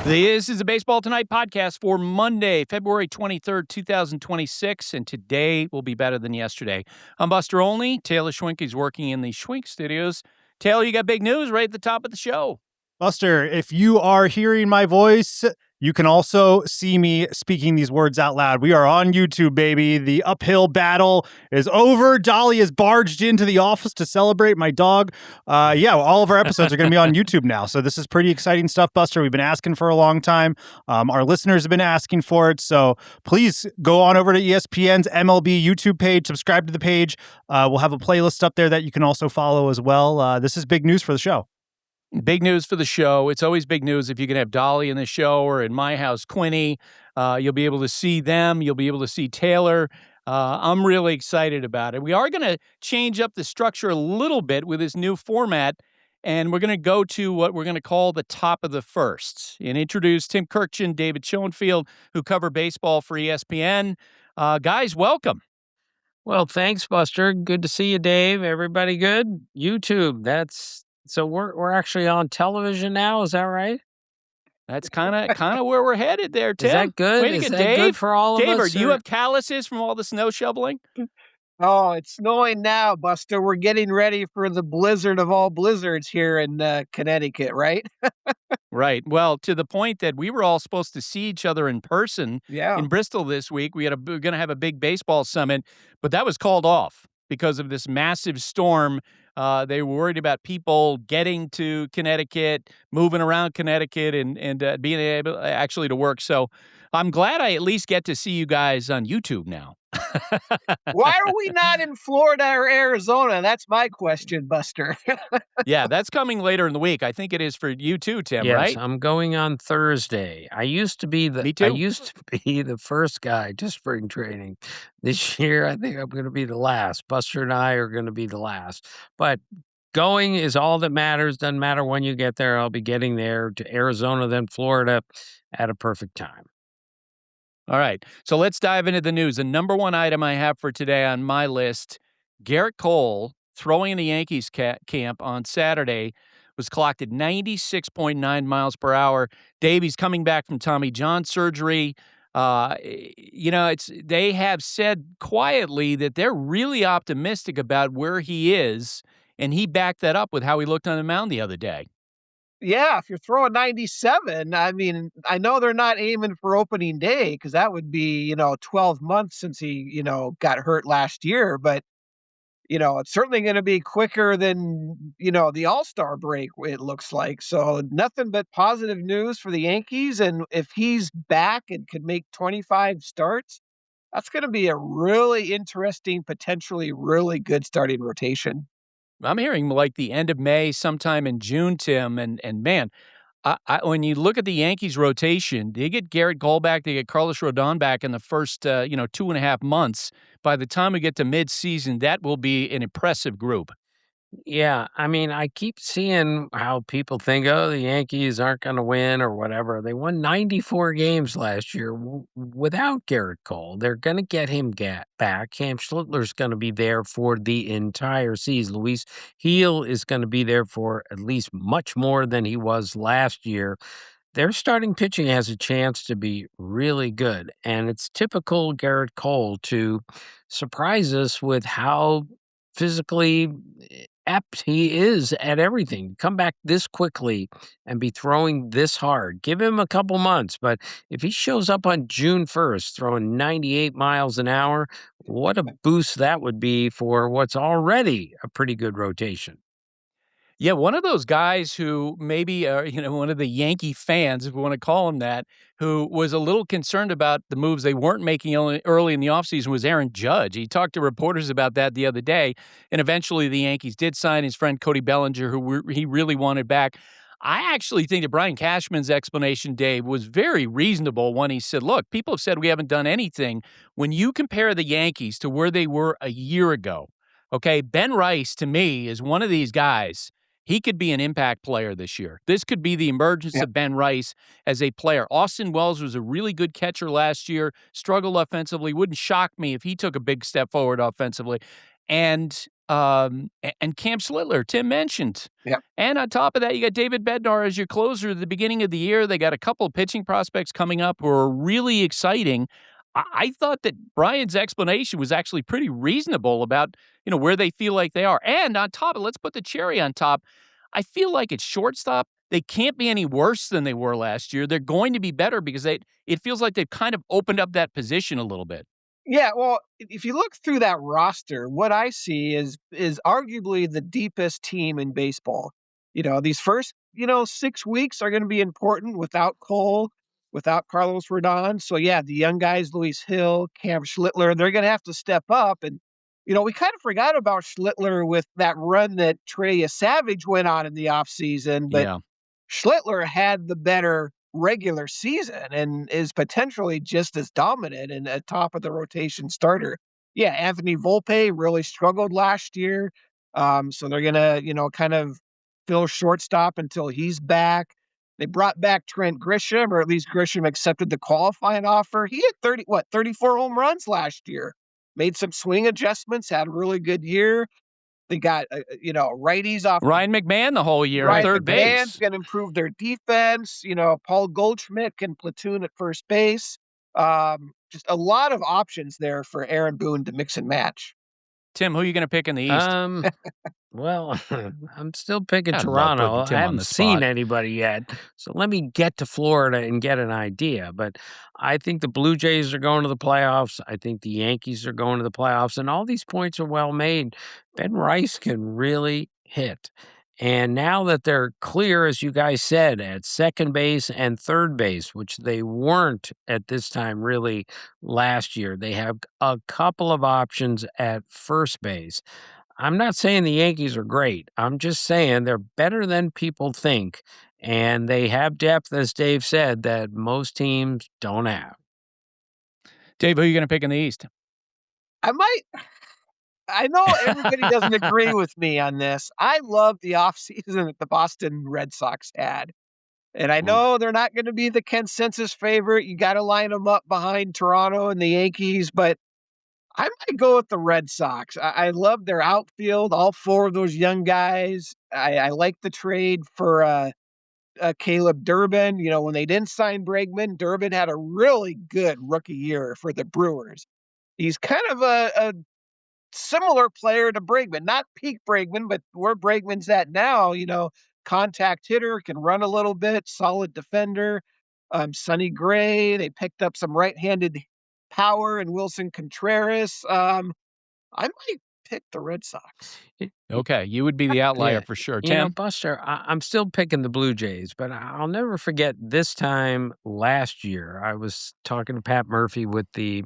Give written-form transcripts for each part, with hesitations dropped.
This is a Baseball Tonight podcast for Monday, February 23rd, 2026, and today will be better than yesterday. I'm Buster Olney. Taylor Schwenk is working in the Schwenk Studios. Taylor, you got big news right at the top of the show. Buster, if you are hearing my voice, you can also see me speaking these words out loud. We are on YouTube, baby. The uphill battle is over. Dolly is barged into the office to celebrate my dog. All of our episodes are going to be on YouTube now. So this is pretty exciting stuff, Buster. We've been asking for a long time. Our listeners have been asking for it. So please go on over to ESPN's MLB YouTube page, subscribe to the page. We'll have a playlist up there that you can also follow as well. This is big news for the show. Big news for the show. It's always big news if you can have Dolly in the show or in my house, Quinny. You'll be able to see them. You'll be able to see Taylor. I'm really excited about it. We are going to change up the structure a little bit with this new format, and we're going to go to what we're going to call the top of the first and introduce Tim Kurkjian and David Schoenfield, who cover baseball for ESPN. Guys, welcome. Well, thanks, Buster. Good to see you, Dave. Everybody good? YouTube, So we're actually on television now, is that right? That's kind of where we're headed there, Tim. Is that good? Way to Is get that Dave. Good for all of Dave, us? Do you have calluses from all the snow shoveling? Oh, it's snowing now, Buster. We're getting ready for the blizzard of all blizzards here in Connecticut, right? Right. Well, to the point that we were all supposed to see each other in person in Bristol this week. We're going to have a big baseball summit, but that was called off because of this massive storm. They were worried about people getting to Connecticut, moving around Connecticut, and being able actually to work. So I'm glad I at least get to see you guys on YouTube now. Why are we not in Florida or Arizona? That's my question, Buster. Yeah, that's coming later in the week. I think it is for you too, Tim, yes, right? I'm going on Thursday. I used to be Me too. I used to be the first guy to spring training. This year, I think I'm going to be the last. Buster and I are going to be the last. But going is all that matters. Doesn't matter when you get there. I'll be getting there to Arizona, then Florida at a perfect time. All right, so let's dive into the news. The number one item I have for today on my list, Gerrit Cole throwing in the Yankees camp on Saturday was clocked at 96.9 miles per hour. Dave, he's coming back from Tommy John surgery. They have said quietly that they're really optimistic about where he is, and he backed that up with how he looked on the mound the other day. Yeah, if you're throwing 97, I mean, I know they're not aiming for opening day because that would be, 12 months since he, got hurt last year. But, it's certainly going to be quicker than, the All-Star break, it looks like. So nothing but positive news for the Yankees. And if he's back and could make 25 starts, that's going to be a really interesting, potentially really good starting rotation. I'm hearing like the end of May, sometime in June, Tim, and man, when you look at the Yankees rotation, they get Gerrit Cole back, they get Carlos Rodon back in the first 2.5 months. By the time we get to midseason, that will be an impressive group. Yeah, I mean, I keep seeing how people think, oh, the Yankees aren't going to win or whatever. They won 94 games last year without Gerrit Cole. They're going to get him back. Cam Schlittler's going to be there for the entire season. Luis Gil is going to be there for at least much more than he was last year. Their starting pitching has a chance to be really good, and it's typical Gerrit Cole to surprise us with how physically apt he is at everything. Come back this quickly and be throwing this hard. Give him a couple months, but if he shows up on June 1st throwing 98 miles an hour, what a boost that would be for what's already a pretty good rotation. Yeah, one of those guys who maybe, one of the Yankee fans, if we want to call him that, who was a little concerned about the moves they weren't making early in the offseason was Aaron Judge. He talked to reporters about that the other day, and eventually the Yankees did sign his friend Cody Bellinger, who he really wanted back. I actually think that Brian Cashman's explanation, Dave, was very reasonable when he said, look, people have said we haven't done anything. When you compare the Yankees to where they were a year ago, okay, Ben Rice, to me, is one of these guys. He could be an impact player this year. This could be the emergence of Ben Rice as a player. Austin Wells was a really good catcher last year, struggled offensively. Wouldn't shock me if he took a big step forward offensively. And and Cam Schlittler, Tim mentioned. Yep. And on top of that, you got David Bednar as your closer at the beginning of the year. They got a couple of pitching prospects coming up who are really exciting. I thought that Brian's explanation was actually pretty reasonable about, where they feel like they are. And on top of it, let's put the cherry on top. I feel like at shortstop, they can't be any worse than they were last year. They're going to be better because it feels like they've kind of opened up that position a little bit. Yeah, well, if you look through that roster, what I see is arguably the deepest team in baseball. These first, 6 weeks are going to be important without Cole, without Carlos Rodon. So yeah, the young guys, Luis Hill, Cam Schlittler, they're going to have to step up. And we kind of forgot about Schlittler with that run that Trey Savage went on in the offseason, but Yeah. Schlittler had the better regular season and is potentially just as dominant and a top of the rotation starter. Yeah, Anthony Volpe really struggled last year. So they're gonna, kind of fill shortstop until he's back. They brought back Trent Grisham, or at least Grisham accepted the qualifying offer. He had 34 home runs last year. Made some swing adjustments, had a really good year. They got, righties off. Ryan McMahon the whole year at third McMahon's base. going to improve their defense. Paul Goldschmidt can platoon at first base. Just a lot of options there for Aaron Boone to mix and match. Tim, who are you going to pick in the East? Well, I'm still picking I love Toronto. putting Tim I on haven't the seen spot. anybody yet. So let me get to Florida and get an idea. But I think the Blue Jays are going to the playoffs. I think the Yankees are going to the playoffs. And all these points are well made. Ben Rice can really hit. And now that they're clear, as you guys said, at second base and third base, which they weren't at this time really last year, they have a couple of options at first base. I'm not saying the Yankees are great. I'm just saying they're better than people think. And they have depth, as Dave said, that most teams don't have. Dave, who are you going to pick in the East? I know everybody doesn't agree with me on this. I love the offseason that the Boston Red Sox had. And I know they're not going to be the consensus favorite. You got to line them up behind Toronto and the Yankees, but I might go with the Red Sox. I love their outfield, all four of those young guys. I like the trade for Caleb Durbin. When they didn't sign Bregman, Durbin had a really good rookie year for the Brewers. He's kind of a similar player to Bregman, not peak Bregman, but where Bregman's at now, contact hitter, can run a little bit, solid defender. Sonny Gray, they picked up some right-handed power and Wilson Contreras. I might pick the Red Sox. Okay, you would be the outlier Yeah. for sure. Tim? Buster, I'm still picking the Blue Jays, but I'll never forget this time last year. I was talking to Pat Murphy with the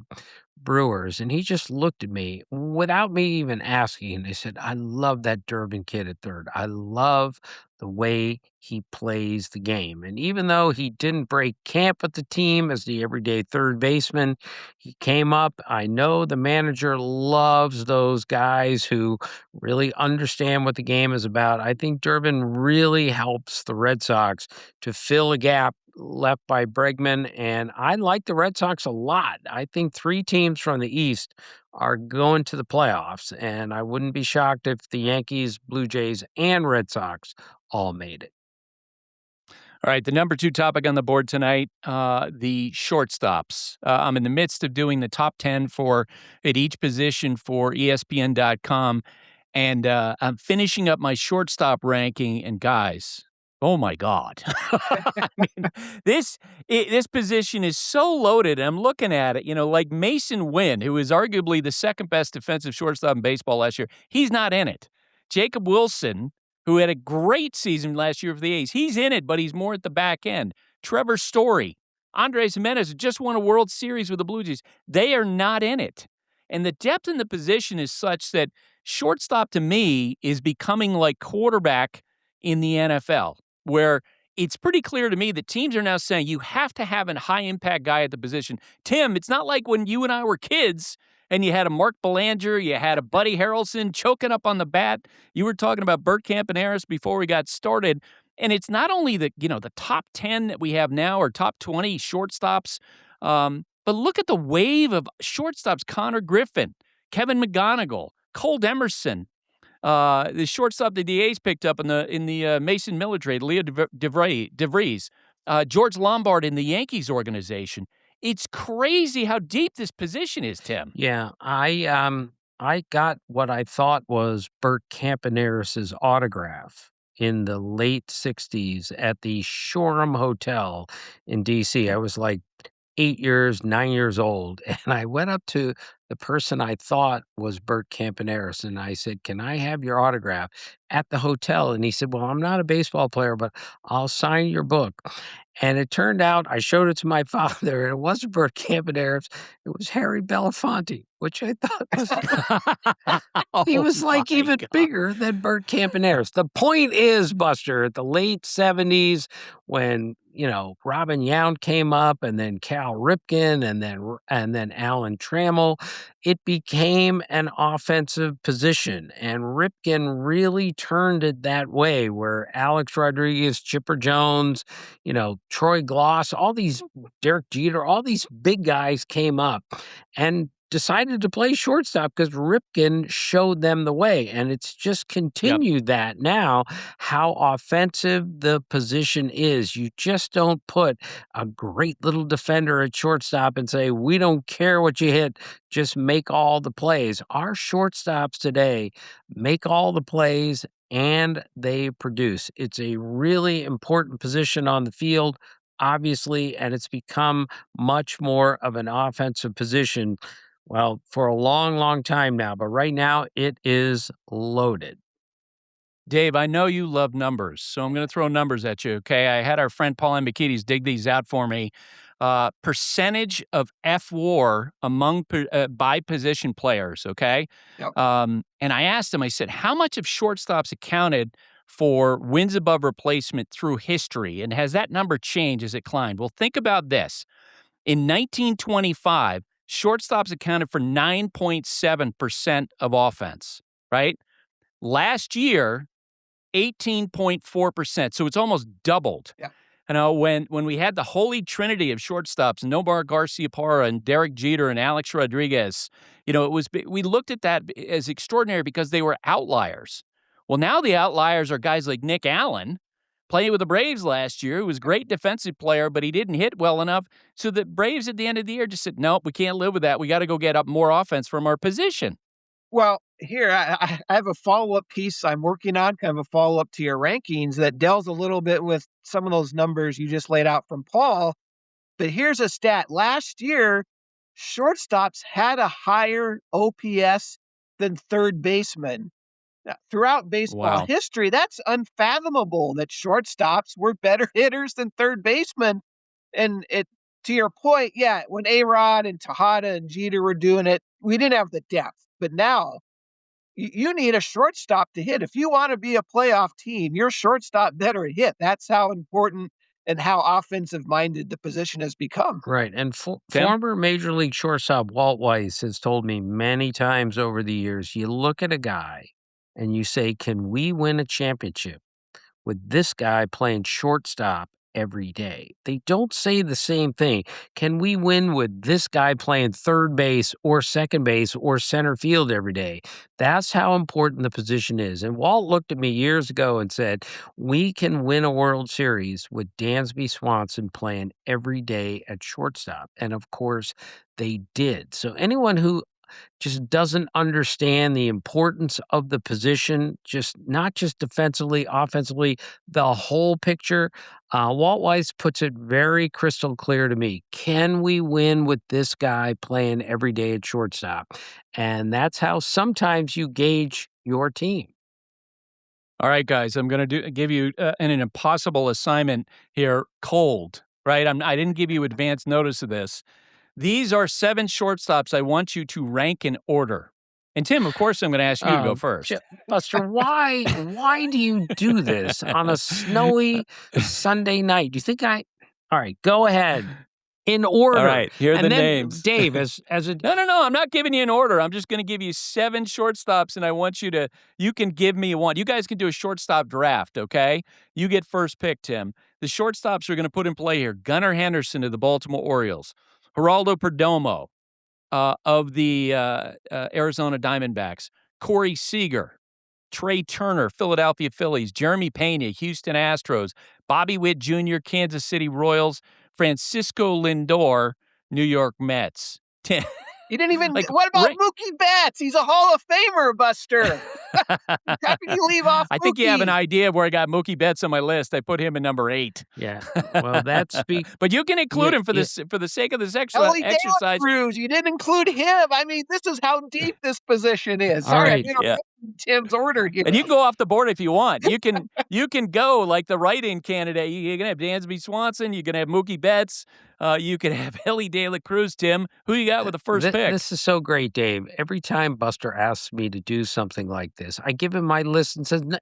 Brewers, and he just looked at me without me even asking. And he said, I love that Durbin kid at third. I love the way he plays the game. And even though he didn't break camp with the team as the everyday third baseman, he came up. I know the manager loves those guys who really understand what the game is about. I think Durbin really helps the Red Sox to fill a gap left by Bregman, and I like the Red Sox a lot. I think 3 teams from the East are going to the playoffs, and I wouldn't be shocked if the Yankees, Blue Jays, and Red Sox all made it. All right, the number 2 topic on the board tonight, the shortstops. I'm in the midst of doing the top 10 at each position for ESPN.com, and I'm finishing up my shortstop ranking, and guys, oh my God. I mean, this position is so loaded. I'm looking at it, like Mason Wynn, who is arguably the second best defensive shortstop in baseball last year. He's not in it. Jacob Wilson, who had a great season last year for the A's, he's in it, but he's more at the back end. Trevor Story, Andres Jimenez just won a World Series with the Blue Jays. They are not in it. And the depth in the position is such that shortstop to me is becoming like quarterback in the NFL, where it's pretty clear to me that teams are now saying you have to have a high-impact guy at the position. Tim, it's not like when you and I were kids and you had a Mark Belanger, you had a Buddy Harrelson choking up on the bat. You were talking about Burt Campaneris before we got started. And it's not only the top 10 that we have now or top 20 shortstops, but look at the wave of shortstops: Connor Griffin, Kevin McGonigal, Cole Emerson. The shortstop the DA's picked up in the Mason Miller trade, Leo DeVries, George Lombard in the Yankees organization. It's crazy how deep this position is, Tim. Yeah, I got what I thought was Bert Campaneris's autograph in the late '60s at the Shoreham Hotel in DC. I was like 9 years old, and I went up to the person I thought was Bert Campaneris, and I said, "Can I have your autograph at the hotel?" And he said, "Well, I'm not a baseball player, but I'll sign your book." And it turned out I showed it to my father, and it wasn't Bert Campaneris, it was Harry Belafonte, which I thought was he was like even bigger than Bert Campaneris. The point is, Buster, at the late '70s, when Robin Yount came up, and then Cal Ripken, and then Alan Trammell, it became an offensive position, and Ripken really turned it that way. Where Alex Rodriguez, Chipper Jones, Troy Gloss, all these Derek Jeter, all these big guys came up and decided to play shortstop because Ripken showed them the way. And it's just continued that now, how offensive the position is. You just don't put a great little defender at shortstop and say, we don't care what you hit, just make all the plays. Our shortstops today make all the plays and they produce. It's a really important position on the field, obviously, and it's become much more of an offensive position. Well, for a long, long time now, but right now it is loaded. Dave, I know you love numbers, so I'm going to throw numbers at you, okay? I had our friend Paul Ambekides dig these out for me. Percentage of F-WAR by position players, okay? Yep. And I asked him, I said, how much of shortstops accounted for wins above replacement through history, and has that number changed as it climbed? Well, think about this. In 1925, shortstops accounted for 9.7% of offense, right? Last year, 18.4%. So it's almost doubled. Yeah. When we had the holy trinity of shortstops, Nomar Garciaparra and Derek Jeter and Alex Rodriguez, we looked at that as extraordinary because they were outliers. Well, now the outliers are guys like Nick Allen, playing with the Braves last year, who was a great defensive player, but he didn't hit well enough. So the Braves at the end of the year just said, nope, we can't live with that. We got to go get up more offense from our position. Well, here, I have a follow-up piece I'm working on, kind of a follow-up to your rankings that delves a little bit with some of those numbers you just laid out from Paul. But here's a stat. Last year, shortstops had a higher OPS than third basemen. Now, throughout baseball history, that's unfathomable that shortstops were better hitters than third basemen. And to your point, yeah, when A-Rod and Tejada and Jeter were doing it, we didn't have the depth. But now you need a shortstop to hit. If you want to be a playoff team, your shortstop better hit. That's how important and how offensive-minded the position has become. Right, and former Major League shortstop Walt Weiss has told me many times over the years, you look at a guy and you say, can we win a championship with this guy playing shortstop every day? They don't say the same thing. Can we win with this guy playing third base or second base or center field every day? That's how important the position is. And Walt looked at me years ago and said, we can win a World Series with Dansby Swanson playing every day at shortstop. And of course, they did. So anyone who just doesn't understand the importance of the position, not just defensively, offensively, the whole picture. Walt Weiss puts it very crystal clear to me. Can we win with this guy playing every day at shortstop? And that's how sometimes you gauge your team. All right, guys, I'm going to give you an impossible assignment here, cold, right? I didn't give you advance notice of this. These are 7 shortstops I want you to rank in order. And Tim, of course, I'm going to ask you to go first. Buster, why do you do this on a snowy Sunday night? Do you think all right, go ahead. In order. All right, here are the then, names. Dave, as a... No, I'm not giving you an order. I'm just going to give you 7 shortstops, and I want you can give me one. You guys can do a shortstop draft, okay? You get first pick, Tim. The shortstops we're going to put in play here: Gunnar Henderson of the Baltimore Orioles, Geraldo Perdomo of the Arizona Diamondbacks, Corey Seager Trey Turner, Philadelphia Phillies, Jeremy Pena, Houston Astros, Bobby Witt Jr., Kansas City Royals, Francisco Lindor, New York Mets. You didn't even. Like, What about Mookie Betts? He's a Hall of Famer, Buster. How can you leave off I Mookie? think you have an idea of where I got Mookie Betts on my list. I put him in number 8. Yeah. Well, that speaks. But you can include him for the sake of this Ellie De La exercise. Cruz, you didn't include him. I mean, this is how deep this position is. All Sorry, right. I interrupted Tim's order here. And you can go off the board if you want. You can go like the write-in candidate. You're gonna have Dansby Swanson. You're gonna have Mookie Betts. You could have Ellie De La Cruz. Tim, who you got with the first pick? This is so great, Dave. Every time Buster asks me to do something like this, I give him my list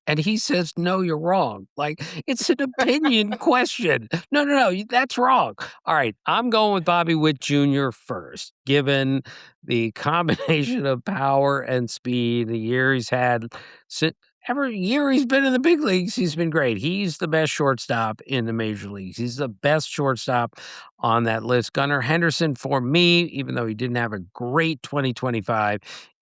and he says, "No, you're wrong." Like, it's an opinion question. No, that's wrong. All right, I'm going with Bobby Witt Jr. first, given the combination of power and speed, the year he's had. Every year he's been in the big leagues, he's been great. He's the best shortstop in the major leagues. He's the best shortstop on that list. Gunnar Henderson, for me, even though he didn't have a great 2025,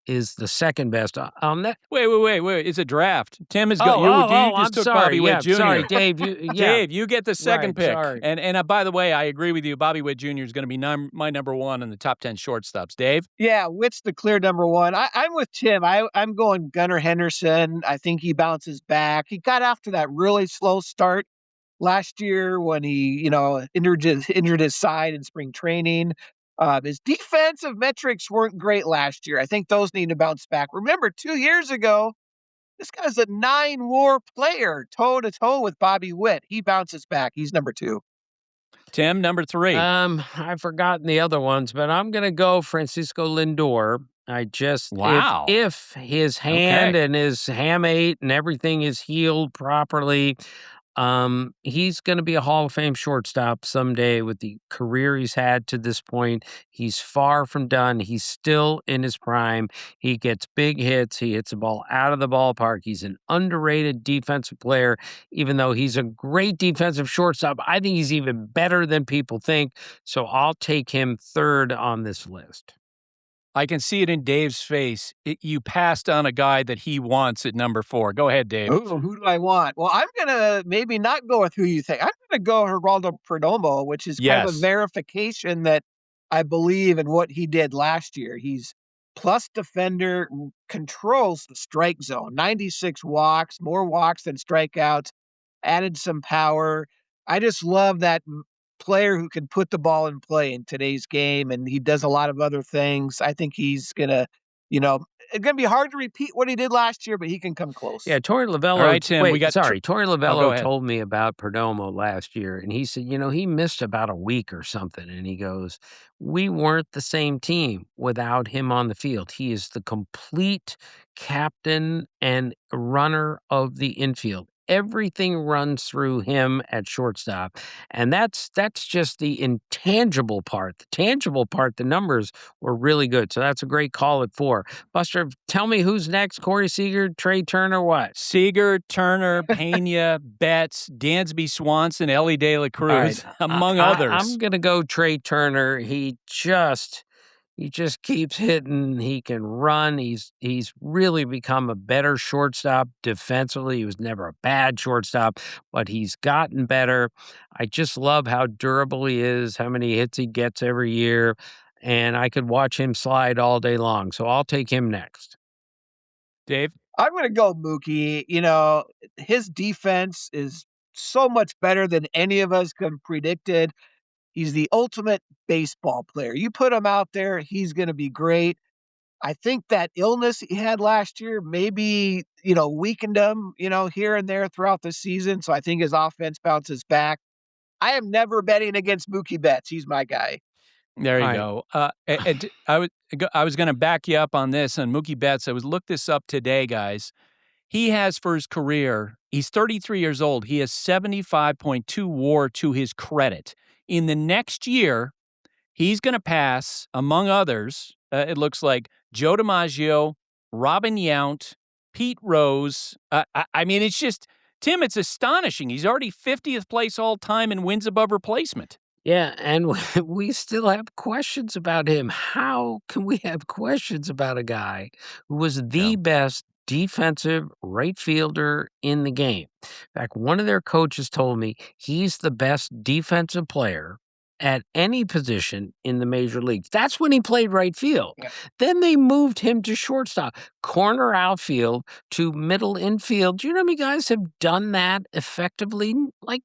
is the second best on that. Wait. It's a draft. Tim is going. You just took Bobby Witt Jr. Sorry, Dave. Dave, you get the second pick. Sorry. And by the way, I agree with you. Bobby Witt Jr. is going to be my number 1 in the top 10 shortstops. Dave? Yeah, Witt's the clear number 1. I'm with Tim. I'm going Gunnar Henderson. I think he bounces back. He got off to that really slow start last year when he, injured his side in spring training. His defensive metrics weren't great last year. I think those need to bounce back. Remember, 2 years ago, this guy's a 9-WAR player, toe-to-toe with Bobby Witt. He bounces back. He's number 2. Tim, number 3. I've forgotten the other ones, but I'm going to go Francisco Lindor. Wow. If his hand and his hamate and everything is healed properly, he's going to be a Hall of Fame shortstop someday with the career he's had to this point. He's far from done. He's still in his prime. He gets big hits. He hits the ball out of the ballpark. He's an underrated defensive player, even though he's a great defensive shortstop. I think he's even better than people think. So I'll take him third on this list. I can see it in Dave's face. You passed on a guy that he wants at number 4. Go ahead, Dave. Ooh, who do I want? Well, I'm going to maybe not go with who you think. I'm going to go Geraldo Perdomo, which is kind of a verification that I believe in what he did last year. He's plus defender, controls the strike zone, 96 walks, more walks than strikeouts, added some power. I just love that player who can put the ball in play in today's game, and he does a lot of other things. I think he's gonna, it's gonna be hard to repeat what he did last year, but he can come close. Yeah, Torey Lovello. All right, Tim, Torey Lovello told me about Perdomo last year, and he said, he missed about a week or something, and he goes, "We weren't the same team without him on the field. He is the complete captain and runner of the infield. Everything runs through him at shortstop." And that's just the intangible part. The tangible part, the numbers were really good. So that's a great call at 4. Buster, tell me who's next. Corey Seager, Trey Turner, what? Seager, Turner, Pena, Betts, Dansby Swanson, Ellie De La Cruz, among others. I'm going to go Trey Turner. He just keeps hitting. He can run. He's really become a better shortstop defensively. He was never a bad shortstop, but he's gotten better. I just love how durable he is, how many hits he gets every year, and I could watch him slide all day long. So I'll take him next. Dave? I'm going to go Mookie. His defense is so much better than any of us could have predicted. He's the ultimate baseball player. You put him out there, he's going to be great. I think that illness he had last year maybe, weakened him, here and there throughout the season. So I think his offense bounces back. I am never betting against Mookie Betts. He's my guy. There you go. I was going to back you up on this on Mookie Betts. I looked this up today, guys. He has for his career, he's 33 years old. He has 75.2 WAR to his credit. In the next year, he's going to pass, among others, it looks like Joe DiMaggio, Robin Yount, Pete Rose. I mean, it's just, Tim, it's astonishing. He's already 50th place all time in wins above replacement. Yeah, and we still have questions about him. How can we have questions about a guy who was the best defensive right fielder in the game. In fact, one of their coaches told me he's the best defensive player at any position in the major leagues. That's when he played right field. Yeah. Then they moved him to shortstop, corner outfield to middle infield. Do you know how many guys have done that effectively? Like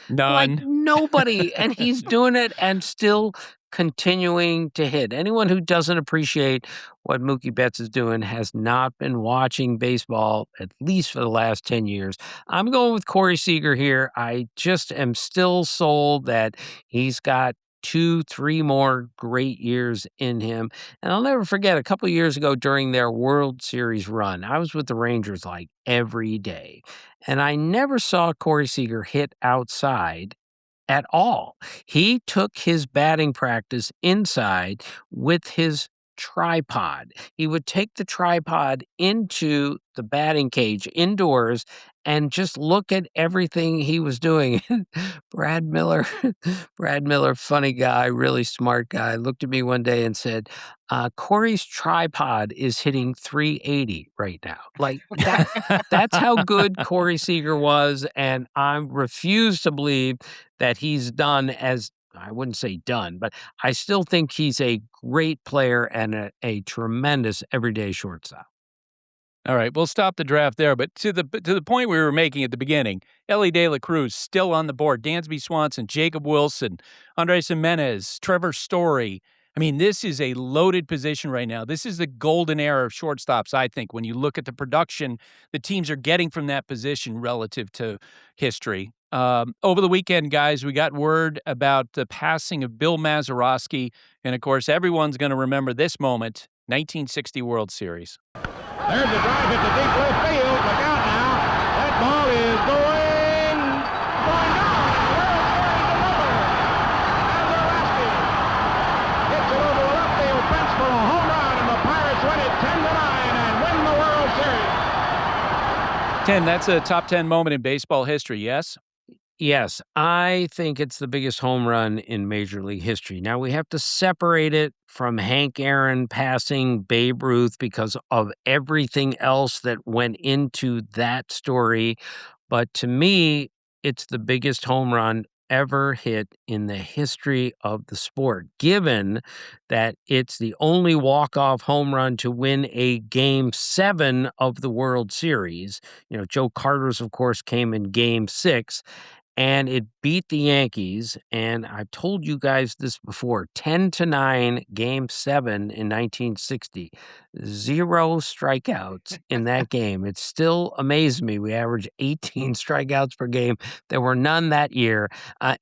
None. nobody. And he's doing it and still continuing to hit. Anyone who doesn't appreciate what Mookie Betts is doing has not been watching baseball, at least for the last 10 years. I'm going with Corey Seager here. I just am still sold that he's got 2-3 more great years in him. And I'll never forget a couple years ago during their World Series run, I was with the Rangers like every day. And I never saw Corey Seager hit outside at all. He took his batting practice inside with his tripod. He would take the tripod into the batting cage indoors and just look at everything he was doing. Brad Miller, Brad Miller, funny guy, really smart guy, looked at me one day and said, Corey's tripod is hitting 380 right now. Like that's how good Corey Seager was. And I refuse to believe that he's done as I wouldn't say done, but I still think he's a great player and a tremendous everyday shortstop. All right, we'll stop the draft there. But to the point we were making at the beginning, Ellie De La Cruz still on the board. Dansby Swanson, Jacob Wilson, Andres Jimenez, Trevor Story. I mean, this is a loaded position right now. This is the golden era of shortstops, I think, when you look at the production the teams are getting from that position relative to history. Over the weekend, guys, we got word about the passing of Bill Mazeroski. And, of course, everyone's going to remember this moment, 1960 World Series. There's a drive into deep left field. Look out now. That ball is going down. Mazeroski hits it over the left field fence for a home run, and the Pirates win it 10-9 and win the World Series. 10, that's a top 10 moment in baseball history, yes? Yes, I think it's the biggest home run in Major League history. Now, we have to separate it from Hank Aaron passing Babe Ruth because of everything else that went into that story. But to me, it's the biggest home run ever hit in the history of the sport, given that it's the only walk-off home run to win a Game 7 of the World Series. You know, Joe Carter's, of course, came in Game 6. And it beat the Yankees, and I've told you guys this before, 10-9, Game 7 in 1960. 0 strikeouts in that game. It still amazed me. We averaged 18 strikeouts per game. There were none that year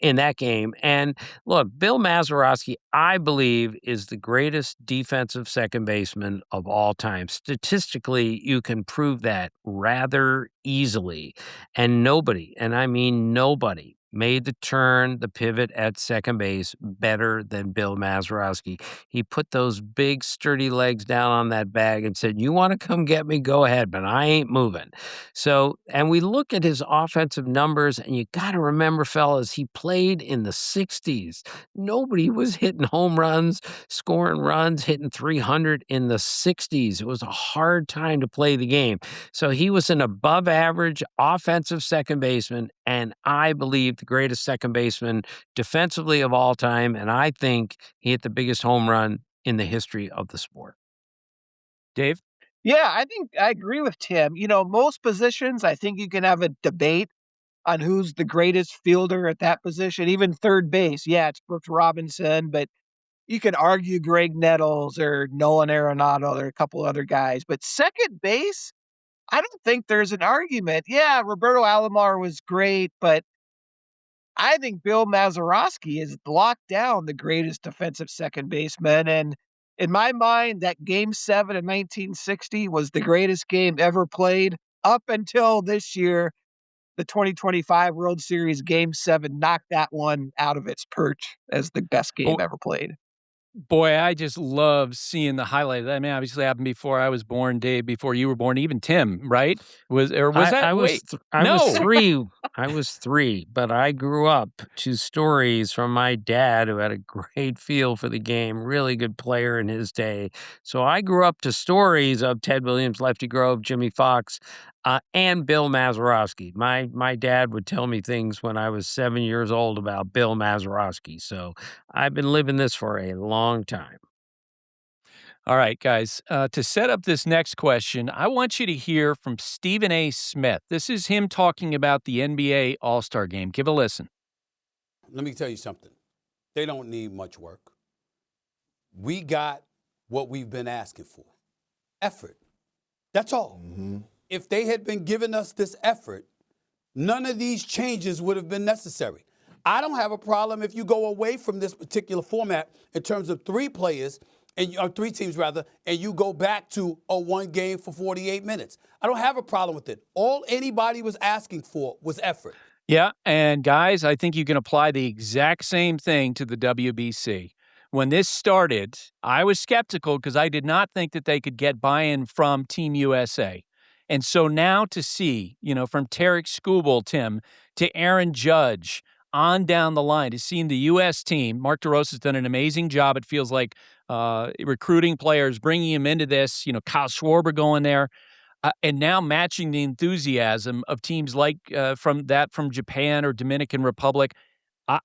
in that game. And look, Bill Mazeroski, I believe, is the greatest defensive second baseman of all time. Statistically, you can prove that rather easily. And nobody, and I mean nobody, made the turn, the pivot at second base better than Bill Mazeroski. He put those big, sturdy legs down on that bag and said, you want to come get me? Go ahead, but I ain't moving. So, and we look at his offensive numbers, and you got to remember, fellas, he played in the 60s. Nobody was hitting home runs, scoring runs, hitting 300 in the 60s. It was a hard time to play the game. So he was an above average offensive second baseman, and I believe the greatest second baseman defensively of all time, and I think he hit the biggest home run in the history of the sport. Dave? Yeah, I think I agree with Tim. You know, most positions, I think you can have a debate on who's the greatest fielder at that position. Even third base, yeah, it's Brooks Robinson, but you could argue Greg Nettles or Nolan Arenado or a couple other guys. But second base, I don't think there's an argument. Yeah, Roberto Alomar was great, but I think Bill Mazeroski is locked down the greatest defensive second baseman. And in my mind, that Game 7 in 1960 was the greatest game ever played up until this year. The 2025 World Series Game 7 knocked that one out of its perch as the best game ever played. Boy, I just love seeing the highlight. I mean, obviously happened before I was born, Dave, before you were born, even Tim, right? Was that? I was Wait, I was no. 3. I was 3, but I grew up to stories from my dad who had a great feel for the game, really good player in his day. So I grew up to stories of Ted Williams, Lefty Grove, Jimmy Fox, and Bill Mazeroski. My dad would tell me things when I was 7 years old about Bill Mazeroski. So I've been living this for a long time. All right, guys. To set up this next question, I want you to hear from Stephen A. Smith. This is him talking about the NBA All-Star Game. Give a listen. Let me tell you something. They don't need much work. We got what we've been asking for. Effort. That's all. If they had been giving us this effort, none of these changes would have been necessary. I don't have a problem if you go away from this particular format in terms of 3 players, or 3 teams rather, and you go back to a 1 game for 48 minutes. I don't have a problem with it. All anybody was asking for was effort. Yeah, and guys, I think you can apply the exact same thing to the WBC. When this started, I was skeptical because I did not think that they could get buy-in from Team USA. And so now to see, from Tarek Skubal, Tim, to Aaron Judge, on down the line, to seeing the U.S. team, Mark DeRosa's done an amazing job, it feels like, recruiting players, bringing them into this, Kyle Schwarber going there. And now matching the enthusiasm of teams like from Japan or Dominican Republic.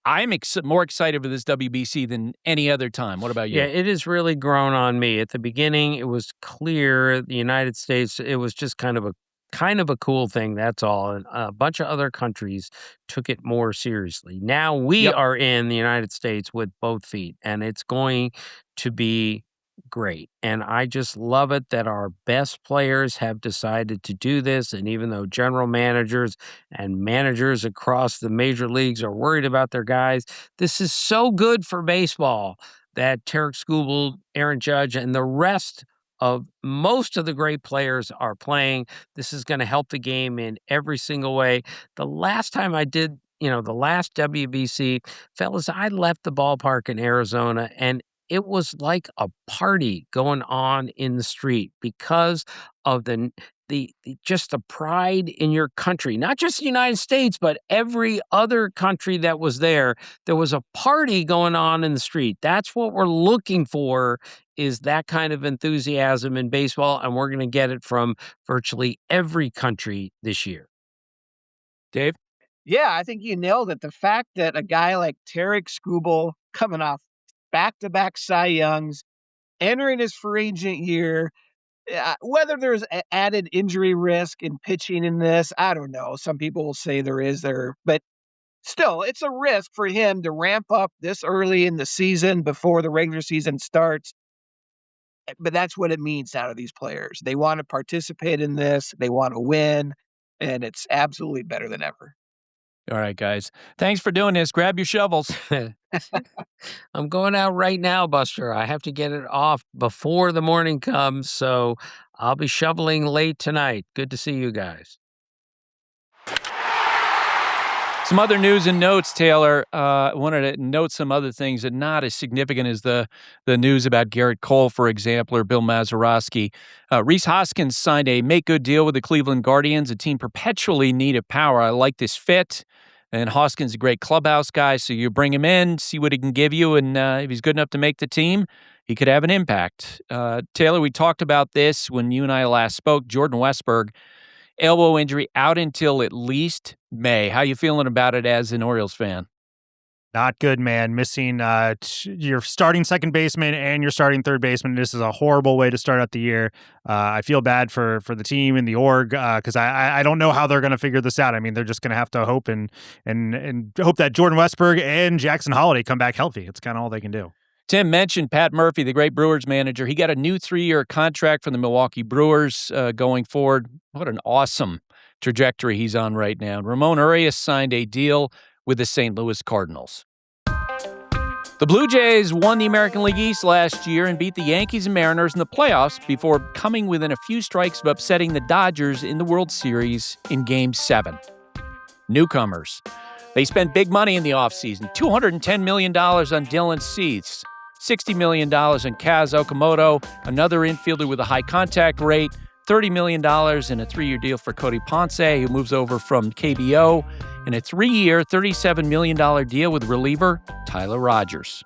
I'm more excited for this WBC than any other time. What about you? Yeah, it has really grown on me. At the beginning, it was clear the United States, it was just kind of a cool thing, that's all. And a bunch of other countries took it more seriously. Now we are in the United States with both feet, and it's going to be great. And I just love it that our best players have decided to do this. And even though general managers and managers across the major leagues are worried about their guys, this is so good for baseball that Tarek Skubal, Aaron Judge, and the rest of most of the great players are playing. This is going to help the game in every single way. The last time I did, the last WBC, fellas, I left the ballpark in Arizona, and it was like a party going on in the street because of just the pride in your country, not just the United States, but every other country that was there. There was a party going on in the street. That's what we're looking for, is that kind of enthusiasm in baseball, and we're going to get it from virtually every country this year. Dave? Yeah, I think you nailed it. The fact that a guy like Tarek Skubal, coming off back-to-back Cy Youngs, entering his free agent year, whether there's added injury risk in pitching in this, I don't know. Some people will say there is but still, it's a risk for him to ramp up this early in the season before the regular season starts. But that's what it means out of these players. They want to participate in this. They want to win, and it's absolutely better than ever. All right, guys. Thanks for doing this. Grab your shovels. I'm going out right now, Buster. I have to get it off before the morning comes, so I'll be shoveling late tonight. Good to see you guys. Some other news and notes, Taylor. I wanted to note some other things that not as significant as the news about Gerrit Cole, for example, or Bill Mazeroski. Rhys Hoskins signed a make-good deal with the Cleveland Guardians, a team perpetually in need of power. I like this fit. And Hoskins is a great clubhouse guy, so you bring him in, see what he can give you, and if he's good enough to make the team, he could have an impact. Taylor, we talked about this when you and I last spoke. Jordan Westburg, elbow injury, out until at least May. How you feeling about it as an Orioles fan? Not good, man. Missing your starting second baseman and your starting third baseman. This is a horrible way to start out the year. I feel bad for the team and the org because I don't know how they're going to figure this out. I mean, they're just going to have to hope and hope that Jordan Westburg and Jackson Holliday come back healthy. It's kind of all they can do. Tim mentioned Pat Murphy, the great Brewers manager. He got a new 3-year contract from the Milwaukee Brewers going forward. What an awesome trajectory he's on right now. Ramon Urias signed a deal with the St. Louis Cardinals. The Blue Jays won the American League East last year and beat the Yankees and Mariners in the playoffs before coming within a few strikes of upsetting the Dodgers in the World Series in Game 7. Newcomers. They spent big money in the offseason, $210 million on Dylan Cease. $60 million in Kaz Okamoto, another infielder with a high contact rate, $30 million in a 3-year deal for Cody Ponce, who moves over from KBO, and a 3-year, $37 million deal with reliever Tyler Rogers.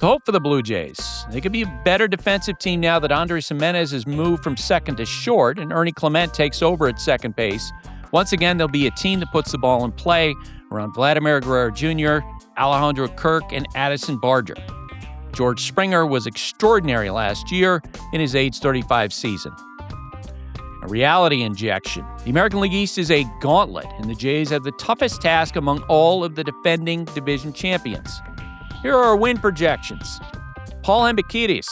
The hope for the Blue Jays. They could be a better defensive team now that Andres Gimenez has moved from second to short and Ernie Clement takes over at second base. Once again, there'll be a team that puts the ball in play around Vladimir Guerrero Jr., Alejandro Kirk, and Addison Barger. George Springer was extraordinary last year in his age 35 season. A reality injection. The American League East is a gauntlet, and the Jays have the toughest task among all of the defending division champions. Here are our win projections. Paul Hembekides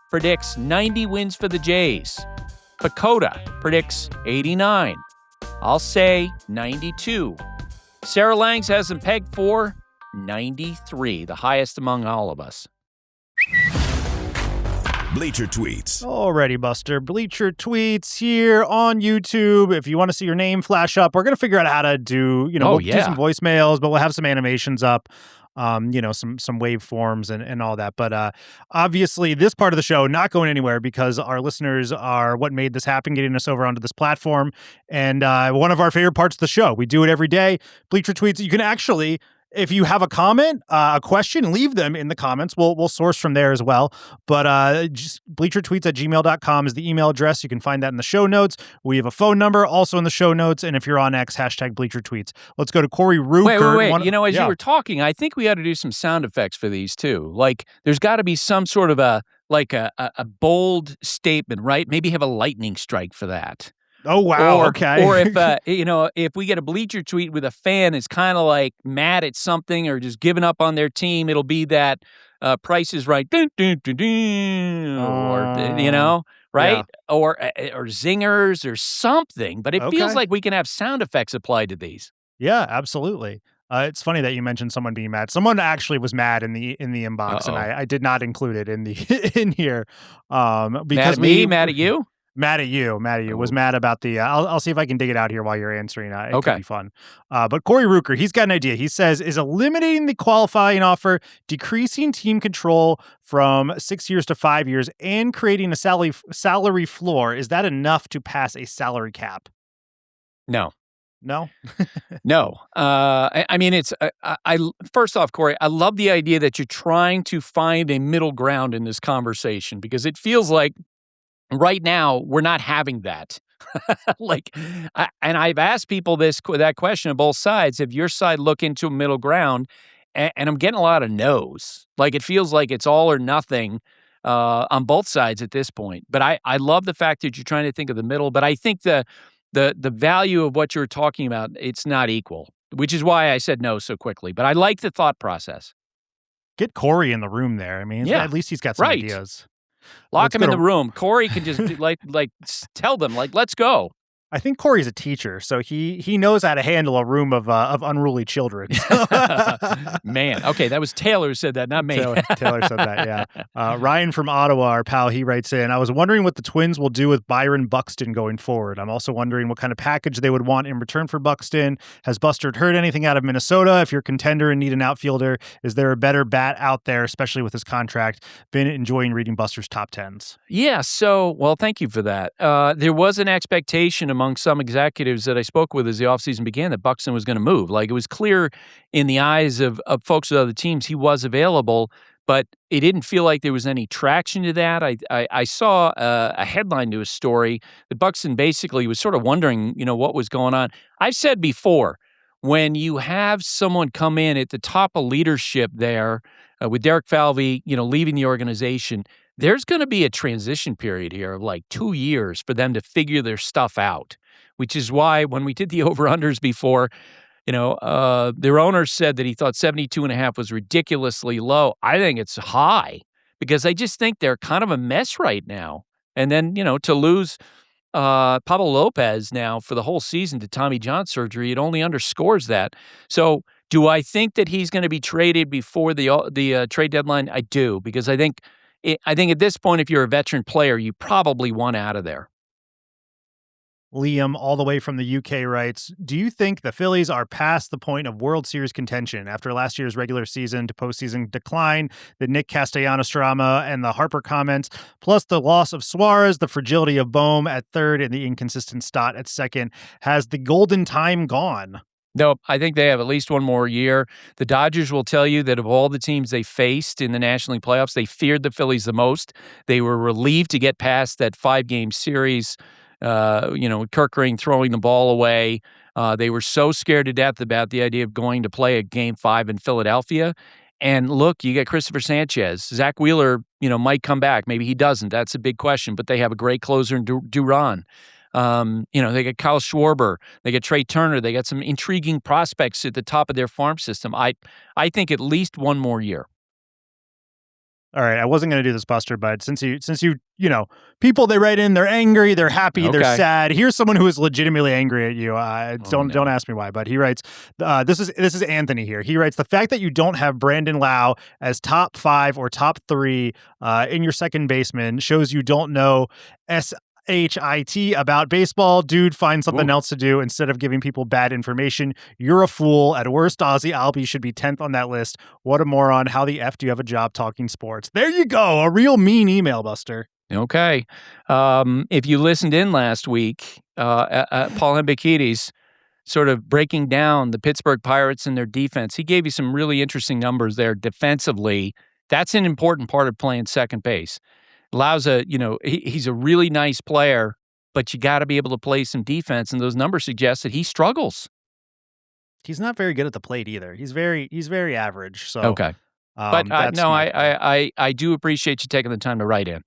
predicts 90 wins for the Jays. Pacoda predicts 89. I'll say 92. Sarah Langs has them pegged for 93, the highest among all of us. Bleacher Tweets. Alrighty, Buster. Bleacher Tweets here on YouTube. If you want to see your name flash up, we're going to figure out how to do, we'll do some voicemails, but we'll have some animations up, some waveforms and all that. But obviously, this part of the show not going anywhere because our listeners are what made this happen, getting us over onto this platform. And one of our favorite parts of the show. We do it every day. Bleacher Tweets. You can actually, if you have a comment, a question, leave them in the comments. We'll source from there as well. But just bleachertweets@gmail.com is the email address. You can find that in the show notes. We have a phone number also in the show notes. And if you're on X, #Bleacher Tweets. Let's go to Corey Ruker. Wait. As you were talking, I think we ought to do some sound effects for these too. Like, there's got to be some sort of a bold statement, right? Maybe have a lightning strike for that. Oh, wow. Okay. Or if we get a Bleacher Tweet with a fan that's kind of like mad at something or just giving up on their team, it'll be that Price is Right, dun, dun, dun, dun, right? Yeah. Or zingers or something. But it feels like we can have sound effects applied to these. Yeah, absolutely. It's funny that you mentioned someone being mad. Someone actually was mad in the inbox, and I did not include it in in here. Because mad at me? Mad at you? Mad at you. Ooh. Was mad about the, I'll see if I can dig it out here while you're answering. It Okay. could be fun. But Corey Ruker, he's got an idea. He says, is eliminating the qualifying offer, decreasing team control from 6 years to 5 years, and creating a salary floor, is that enough to pass a salary cap? No. No? No. I mean, it's, first off, Corey, I love the idea that you're trying to find a middle ground in this conversation because it feels like right now, we're not having that. And I've asked people that question on both sides. If your side look into a middle ground, and I'm getting a lot of no's. Like, it feels like it's all or nothing on both sides at this point. But I love the fact that you're trying to think of the middle. But I think the value of what you're talking about, it's not equal, which is why I said no so quickly. But I like the thought process. Get Corey in the room there. I mean, at least he's got some ideas. Lock him in the room. Corey can just tell them, let's go. I think Corey's a teacher, so he knows how to handle a room of unruly children. Man, okay, that was Taylor who said that, not me. Taylor said that, yeah. Ryan from Ottawa, our pal, he writes in, I was wondering what the Twins will do with Byron Buxton going forward. I'm also wondering what kind of package they would want in return for Buxton. Has Buster heard anything out of Minnesota? If you're a contender and need an outfielder, is there a better bat out there, especially with his contract? Been enjoying reading Buster's top 10s. Yeah, well, thank you for that. There was an expectation among some executives that I spoke with as the offseason began that Buxton was going to move. Like, it was clear in the eyes of folks with other teams he was available, but it didn't feel like there was any traction to that. I saw a headline to a story that Buxton basically was sort of wondering, what was going on. I've said before, when you have someone come in at the top of leadership there with Derek Falvey, leaving the organization, there's going to be a transition period here of like 2 years for them to figure their stuff out, which is why when we did the over-unders before, their owner said that he thought 72.5 was ridiculously low. I think it's high because I just think they're kind of a mess right now. And then, to lose Pablo Lopez now for the whole season to Tommy John surgery, it only underscores that. So do I think that he's going to be traded before the trade deadline? I do, because I think at this point, if you're a veteran player, you probably want out of there. Liam, all the way from the UK, writes, do you think the Phillies are past the point of World Series contention after last year's regular season to postseason decline, the Nick Castellanos drama and the Harper comments, plus the loss of Suarez, the fragility of Bohm at third, and the inconsistent Stott at second? Has the golden time gone? Nope. I think they have at least one more year. The Dodgers will tell you that of all the teams they faced in the National League playoffs, they feared the Phillies the most. They were relieved to get past that 5-game series, Kurkjian throwing the ball away. They were so scared to death about the idea of going to play a Game 5 in Philadelphia. And look, you get Christopher Sanchez. Zach Wheeler, might come back. Maybe he doesn't. That's a big question. But they have a great closer in Duran. They get Kyle Schwarber, they get Trey Turner, they got some intriguing prospects at the top of their farm system. I think at least one more year. All right, I wasn't going to do this, Buster, but since you, people, they write in, they're angry, they're happy, they're sad. Here's someone who is legitimately angry at you. Don't ask me why, but he writes, this is Anthony here. He writes, the fact that you don't have Brandon Lau as top 5 or top 3 in your second baseman shows you don't know SHIT about baseball. Dude, find something else to do instead of giving people bad information. You're a fool. At worst, Ozzy Albies should be 10th on that list. What a moron. How the F do you have a job talking sports? There you go. A real mean email, Buster. Okay. If you listened in last week, Paul Hembekides sort of breaking down the Pittsburgh Pirates and their defense, he gave you some really interesting numbers there defensively. That's an important part of playing second base. Lau's he's a really nice player, but you got to be able to play some defense, and those numbers suggest that he struggles. He's not very good at the plate either. He's very average. So okay, but I do appreciate you taking the time to write in.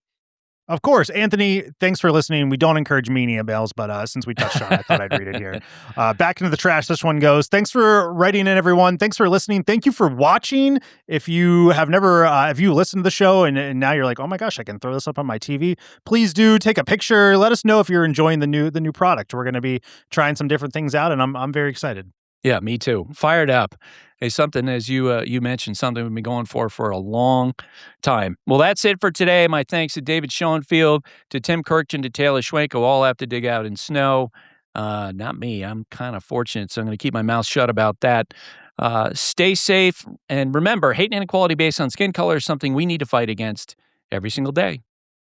Of course, Anthony, thanks for listening. We don't encourage mean emails, but since we touched on it, I thought I'd read it here. Back into the trash, this one goes. Thanks for writing in, everyone. Thanks for listening. Thank you for watching. If you have never, if you listened to the show and now you're like, oh my gosh, I can throw this up on my TV, please do take a picture. Let us know if you're enjoying the new product. We're going to be trying some different things out, and I'm very excited. Yeah, me too. Fired up. It's something, as you mentioned, something we've been going for a long time. Well, that's it for today. My thanks to David Schoenfield, to Tim Kurkjian, to Taylor Schwenko. All have to dig out in snow. Not me. I'm kind of fortunate, so I'm going to keep my mouth shut about that. Stay safe. And remember, hate and inequality based on skin color is something we need to fight against every single day.